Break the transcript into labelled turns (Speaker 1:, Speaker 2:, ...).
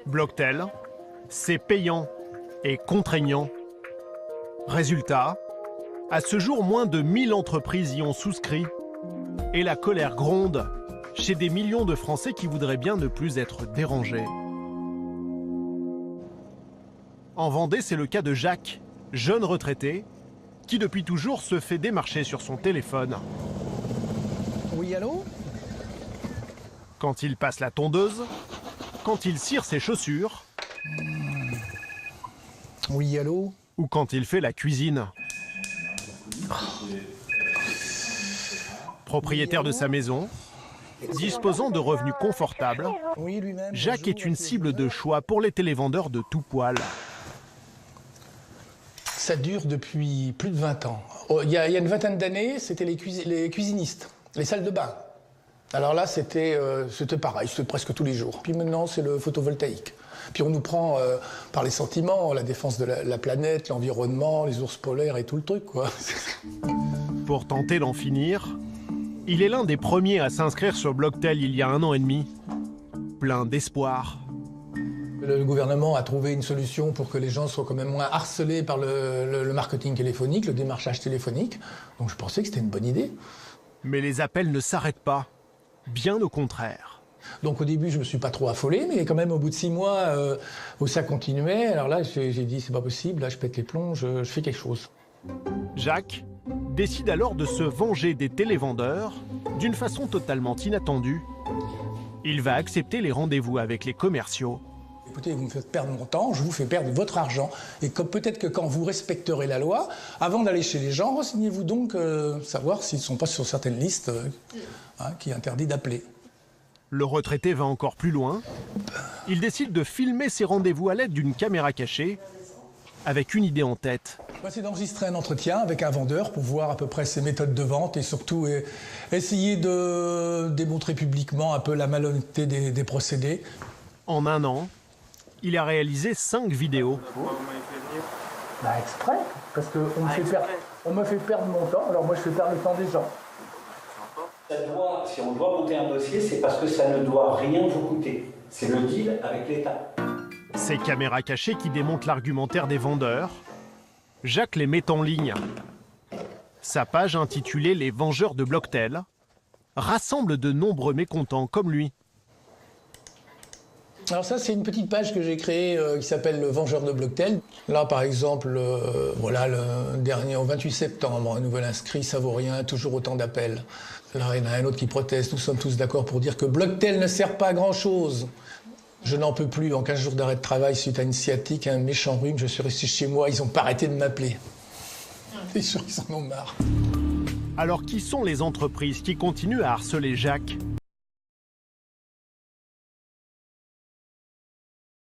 Speaker 1: Blocktel, c'est payant et contraignant. Résultat, à ce jour, moins de 1000 entreprises y ont souscrit. Et la colère gronde chez des millions de Français qui voudraient bien ne plus être dérangés. En Vendée, c'est le cas de Jacques, jeune retraité, qui depuis toujours se fait démarcher sur son téléphone.
Speaker 2: Oui, allô?
Speaker 1: Quand il passe la tondeuse, quand il cire ses chaussures,
Speaker 2: Oui, allô?
Speaker 1: ou quand il fait la cuisine. Propriétaire de sa maison, disposant de revenus confortables,
Speaker 2: Oui, lui-même.
Speaker 1: Jacques
Speaker 2: bonjour,
Speaker 1: est une cible de choix pour les télévendeurs de tout poil.
Speaker 2: Ça dure depuis plus de 20 ans. Oh, il y a une vingtaine d'années, c'était les cuisinistes, les salles de bain. Alors là, c'était pareil, c'était presque tous les jours. Puis maintenant, c'est le photovoltaïque. Puis on nous prend par les sentiments, la défense de la planète, l'environnement, les ours polaires et tout le truc, quoi.
Speaker 1: Pour tenter d'en finir, il est l'un des premiers à s'inscrire sur Blocktel il y a 1 an et demi. Plein d'espoir.
Speaker 2: Le gouvernement a trouvé une solution pour que les gens soient quand même moins harcelés par le marketing téléphonique, le démarchage téléphonique. Donc je pensais que c'était une bonne idée.
Speaker 1: Mais les appels ne s'arrêtent pas. Bien au contraire.
Speaker 2: Donc au début, je me suis pas trop affolé, mais quand même au bout de 6 mois, où ça continuait, alors là, j'ai dit c'est pas possible, là je pète les plombs, je fais quelque chose.
Speaker 1: Jacques décide alors de se venger des télévendeurs d'une façon totalement inattendue. Il va accepter les rendez-vous avec les commerciaux.
Speaker 2: Écoutez, vous me faites perdre mon temps, je vous fais perdre votre argent. Et peut-être que quand vous respecterez la loi, avant d'aller chez les gens, renseignez-vous donc savoir s'ils ne sont pas sur certaines listes qui interdit d'appeler.
Speaker 1: Le retraité va encore plus loin. Il décide de filmer ses rendez-vous à l'aide d'une caméra cachée, avec une idée en tête.
Speaker 2: C'est d'enregistrer un entretien avec un vendeur pour voir à peu près ses méthodes de vente et surtout essayer de démontrer publiquement un peu la malhonnêteté des procédés.
Speaker 1: En 1 an, il a réalisé 5 vidéos.
Speaker 2: Exprès, parce qu'on me fait perdre mon temps, alors moi je fais perdre le temps des gens.
Speaker 3: Si on doit monter un dossier, c'est parce que ça ne doit rien vous coûter. C'est le deal avec l'État.
Speaker 1: Ces caméras cachées qui démontent l'argumentaire des vendeurs, Jacques les met en ligne. Sa page intitulée « Les Vengeurs de Blocktel » rassemble de nombreux mécontents comme lui.
Speaker 2: Alors ça, c'est une petite page que j'ai créée qui s'appelle « Le Vengeur de Blocktel ». Là, par exemple, voilà, le dernier, au 28 septembre, un nouvel inscrit, ça vaut rien, toujours autant d'appels. Là, il y en a un autre qui proteste, nous sommes tous d'accord pour dire que Blocktel ne sert pas à grand-chose. Je n'en peux plus, en 15 jours d'arrêt de travail suite à une sciatique, un méchant rhume, je suis resté chez moi, ils n'ont pas arrêté de m'appeler. C'est sûr qu'ils en ont marre.
Speaker 1: Alors qui sont les entreprises qui continuent à harceler Jacques ?